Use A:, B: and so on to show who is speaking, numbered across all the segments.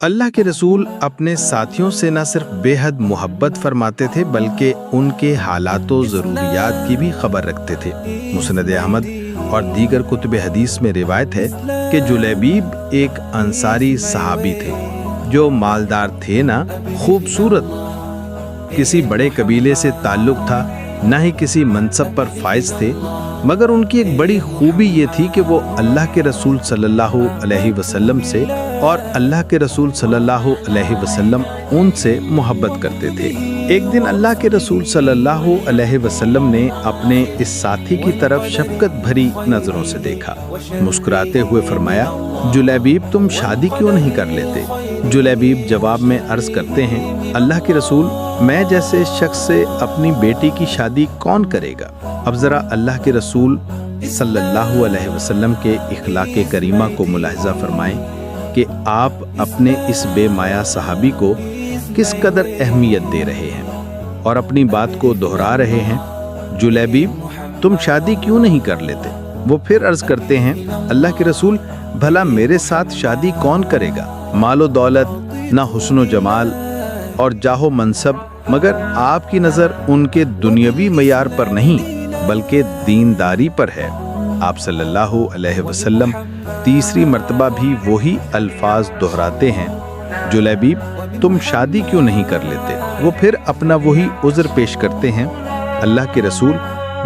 A: अल्लाह के रसूल अपने साथियों से न सिर्फ बेहद मोहब्बत फरमाते थे बल्कि उनके हालातों ज़रूरियात की भी खबर रखते थे। मुस्नद अहमद और दीगर कुतुब हदीस में रिवायत है कि जुलैबीब एक अंसारी सहाबी थे जो मालदार थे ना खूबसूरत, किसी बड़े कबीले से ताल्लुक़ था, ना ही किसी मनसब पर फाइज थे, मगर उनकी एक बड़ी खूबी ये थी कि वो अल्लाह के रसूल सल्लल्लाहु अलैहि वसल्लम से और अल्लाह के रसूल सल्लल्लाहु अलैहि वसल्लम उनसे मोहब्बत करते थे। एक दिन अल्लाह के रसूल सल्लल्लाहु अलैहि वसल्लम ने अपने इस साथी की तरफ शफकत भरी नजरों से देखा। मुस्कुराते हुए फरमाया, जुलैबीब तुम शादी क्यों नहीं कर लेते? जुलैबीब जवाब में अर्ज करते हैं, अल्लाह के रसूल मैं जैसे शख्स से अपनी बेटी की शादी कौन करेगा? अब जरा अल्लाह के रसूल सल्लल्लाहु अलैहि वसल्लम के इखलाक़े करीमा को मुलाहिज़ा फरमाएं कि आप अपने इस बेमाया सहाबी को किस कदर अहमियत दे रहे हैं और अपनी बात को दोहरा रहे हैं। जुलैबीब तुम शादी क्यों नहीं कर लेते? वो फिर अर्ज करते हैं, अल्लाह के रसूल भला मेरे साथ शादी कौन करेगा? मालो दौलत, ना हुस्नो जमाल और जाहो मनसब, मगर आपकी नज़र उनके दुनियावी मयार पर नहीं बल्कि दीनदारी पर है। आप सल्लल्लाहु अलैहि वसल्लम तीसरी मर्तबा भी वही अल्फाज दोहराते हैं, जुलैबीब तुम शादी क्यों नहीं कर लेते? वो फिर अपना वही उज़्र पेश करते हैं, अल्लाह के रसूल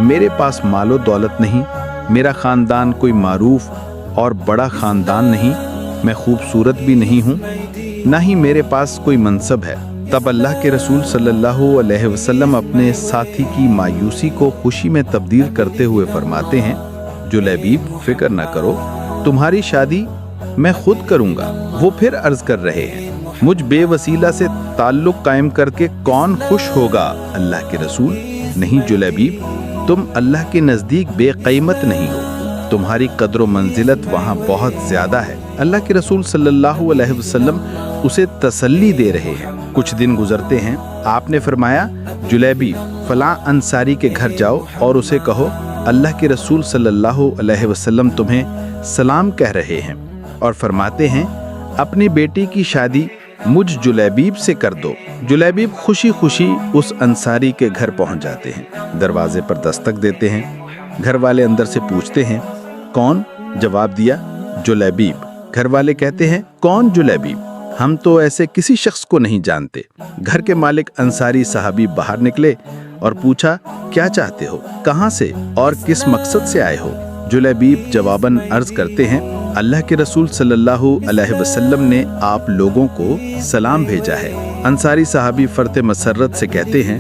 A: मेरे पास मालो दौलत नहीं, मेरा ख़ानदान कोई मारूफ और बड़ा ख़ानदान नहीं, मैं खूबसूरत भी नहीं हूँ, ना ही मेरे पास कोई मनसब है। तब अल्लाह के रसूल सल्लल्लाहु अलैहि वसल्लम अपने साथी की मायूसी को खुशी में तब्दील करते हुए फरमाते हैं, जुलैबीब फिक्र न करो, तुम्हारी शादी मैं खुद करूँगा। वो फिर अर्ज कर रहे हैं, मुझ बेवसीला से ताल्लुक़ कायम करके कौन खुश होगा? अल्लाह के रसूल नहीं जुलैबीब, तुम अल्लाह के नज़दीक बेक़ीमत नहीं हो, तुम्हारी कद्र व मंजिलत वहाँ बहुत ज़्यादा है। अल्लाह के रसूल सल्लल्लाहु अलैहि वसल्लम उसे तसल्ली दे रहे हैं। कुछ दिन गुजरते हैं, आपने फरमाया, जुलैबीब फलां अंसारी के घर जाओ और उसे कहो अल्लाह के रसूल सल्लल्लाहु अलैहि वसल्लम तुम्हें सलाम कह रहे हैं और फरमाते हैं अपनी बेटी की शादी मुझ जुलैबीब से कर दो। जुलैबीब खुशी खुशी उस अंसारी के घर पहुंच जाते हैं, दरवाजे पर दस्तक देते हैं। घर वाले अंदर से पूछते हैं, कौन? जवाब दिया, जुलैबीब। घर वाले कहते हैं, कौन जुलैबीब? हम तो ऐसे किसी शख्स को नहीं जानते। घर के मालिक अंसारी साहबी बाहर निकले और पूछा, क्या चाहते हो, कहाँ से और किस मकसद से आए हो? जुलैबीब जवाबन अर्ज करते हैं, अल्लाह के रसूल सल्लल्लाहु अलैहि वसल्लम ने आप लोगों को सलाम भेजा है। अंसारी साहबी फरते मसरत से कहते हैं,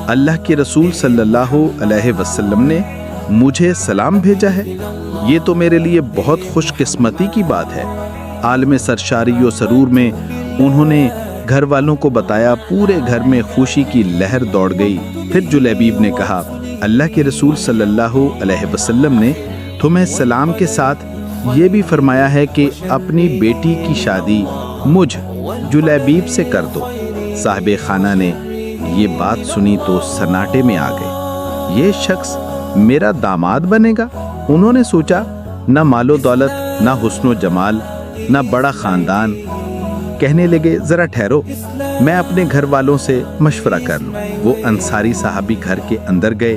A: अल्लाह के रसूल सल्लल्लाहु अलैहि वसल्लम ने मुझे सलाम भेजा है, ये तो मेरे लिए बहुत खुशकिस्मती की बात है। आलम सरशारी व सरूर में उन्होंने घर वालों को बताया, पूरे घर में खुशी की लहर दौड़ गई। फिर जुलैबीब ने कहा, अल्लाह के रसूल सल्लल्लाहु अलैहि वसल्लम ने तुम्हें सलाम के साथ ये भी फरमाया है कि अपनी बेटी की शादी मुझ जुलैबीब से कर दो। साहिब खाना ने ये बात सुनी तो सन्नाटे में आ गए, ये शख्स मेरा दामाद बनेगा? उन्होंने सोचा, न मालो दौलत, न हुस्नो जमाल, न बड़ा खानदान। कहने लगे, जरा ठहरो, मैं अपने घर वालों से मशवरा कर लूं। वो अंसारी साहबी घर के अंदर गए,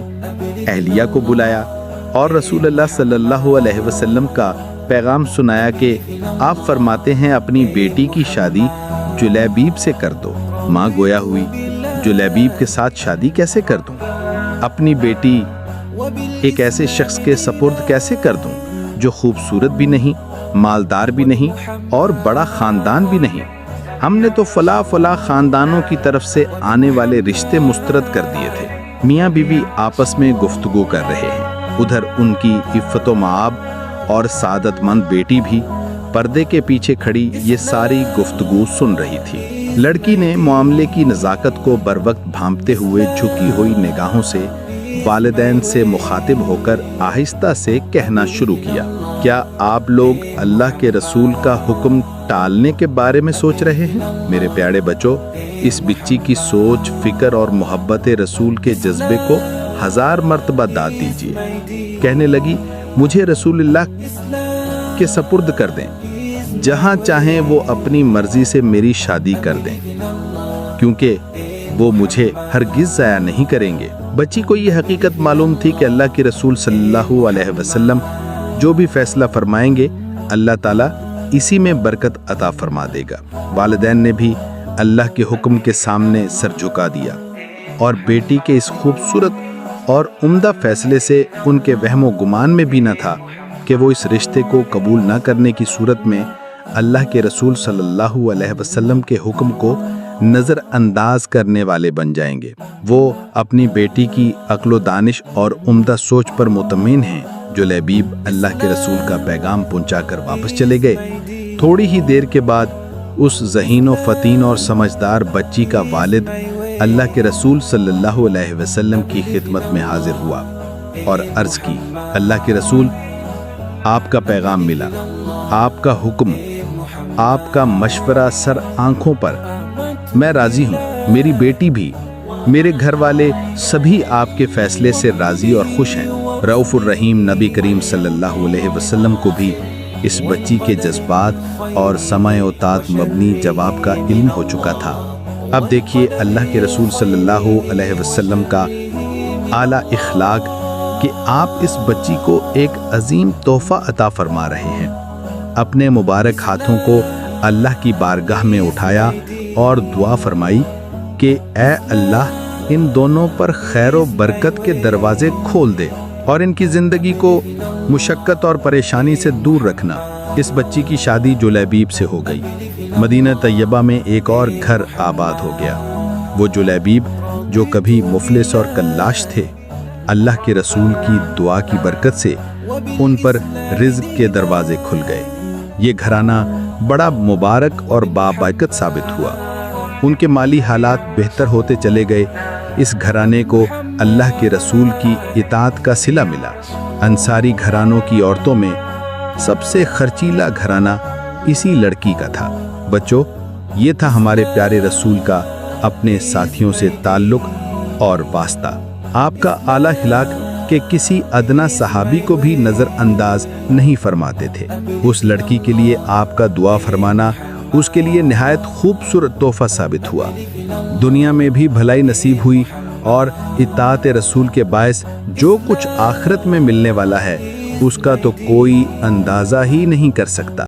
A: अहलिया को बुलाया और रसूलुल्लाह सल्लल्लाहु अलैहि वसल्लम का पैगाम सुनाया कि आप फरमाते हैं अपनी बेटी की शादी जुलैबीब से कर दो। माँ गोया हुई, जुलैबीब के साथ शादी कैसे कर दूं? अपनी बेटी एक ऐसे शख्स के सपुर्द कैसे कर दूं जो खूबसूरत भी नहीं, मालदार भी नहीं और बड़ा खानदान भी नहीं? हमने तो फला फला खानदानों की तरफ से आने वाले रिश्ते मुस्तरद कर दिए थे। मियाँ बीवी आपस में गुफ्तगू कर रहे हैं, उधर उनकी इफ़्फ़तो माब और सादतमंद बेटी भी पर्दे के पीछे खड़ी ये सारी गुफ्तगू सुन रही थी। लड़की ने मामले की नज़ाकत को बरवक्त भांपते हुए झुकी हुई निगाहों से वालिदैन से मुखातिब होकर आहिस्ता से कहना शुरू किया, क्या आप लोग अल्लाह के रसूल का हुक्म टालने के बारे में सोच रहे हैं? मेरे प्यारे बच्चों, इस बिच्ची की सोच, फिक्र और मोहब्बत रसूल के जज्बे को 1000 मर्तबा दाद दीजिए। कहने लगी, मुझे रसूलुल्लाह के सपुर्द कर दें। جہاں چاہیں وہ اپنی مرضی سے میری شادی کر دیں، کیونکہ وہ مجھے ہرگز ضائع نہیں کریں گے۔ بچی کو یہ حقیقت معلوم تھی کہ اللہ کے رسول صلی اللہ علیہ وسلم جو بھی فیصلہ فرمائیں گے اللہ تعالیٰ اسی میں برکت عطا فرما دے گا۔ والدین نے بھی اللہ کے حکم کے سامنے سر جھکا دیا، اور بیٹی کے اس خوبصورت اور عمدہ فیصلے سے ان کے وہم و گمان میں بھی نہ تھا کہ وہ اس رشتے کو قبول نہ کرنے کی صورت میں اللہ کے رسول صلی اللہ علیہ وسلم کے حکم کو نظر انداز کرنے والے بن جائیں گے۔ وہ اپنی بیٹی کی عقل و دانش اور عمدہ سوچ پر مطمئن ہیں۔ جلیبیب اللہ کے رسول کا پیغام پہنچا کر واپس چلے گئے۔ تھوڑی ہی دیر کے بعد اس ذہین و فطین اور سمجھدار بچی کا والد اللہ کے رسول صلی اللہ علیہ وسلم کی خدمت میں حاضر ہوا اور عرض کی، اللہ کے رسول، آپ کا پیغام ملا، آپ کا حکم، آپ کا مشورہ سر آنکھوں پر، میں راضی ہوں، میری بیٹی بھی، میرے گھر والے سبھی آپ کے فیصلے سے راضی اور خوش ہیں۔ رؤوف الرحیم نبی کریم صلی اللہ علیہ وسلم کو بھی اس بچی کے جذبات اور سمع و طاعت مبنی جواب کا علم ہو چکا تھا۔ اب دیکھیے اللہ کے رسول صلی اللہ علیہ وسلم کا اعلیٰ اخلاق کہ آپ اس بچی کو ایک عظیم تحفہ عطا فرما رہے ہیں۔ اپنے مبارک ہاتھوں کو اللہ کی بارگاہ میں اٹھایا اور دعا فرمائی کہ اے اللہ، ان دونوں پر خیر و برکت کے دروازے کھول دے اور ان کی زندگی کو مشقت اور پریشانی سے دور رکھنا۔ اس بچی کی شادی جلیبیب سے ہو گئی۔ مدینہ طیبہ میں ایک اور گھر آباد ہو گیا۔ وہ جلیبیب جو کبھی مفلس اور کلاش تھے، اللہ کے رسول کی دعا کی برکت سے ان پر رزق کے دروازے کھل گئے۔ یہ گھرانہ بڑا مبارک اور بابرکت ثابت ہوا۔ ان کے مالی حالات بہتر ہوتے چلے گئے۔ اس گھرانے کو اللہ کے رسول کی اطاعت کا صلہ ملا۔ انصاری گھرانوں کی عورتوں میں سب سے خرچیلا گھرانہ اسی لڑکی کا تھا۔ بچوں، یہ تھا ہمارے پیارے رسول کا اپنے ساتھیوں سے تعلق اور واسطہ۔ آپ کا اعلیٰ اخلاق کہ کسی ادنا صحابی کو بھی نظر انداز نہیں فرماتے تھے۔ اس لڑکی کے لیے آپ کا دعا فرمانا اس کے لیے نہایت خوبصورت تحفہ ثابت ہوا۔ دنیا میں بھی بھلائی نصیب ہوئی اور اطاعت رسول کے باعث جو کچھ آخرت میں ملنے والا ہے اس کا تو کوئی اندازہ ہی نہیں کر سکتا۔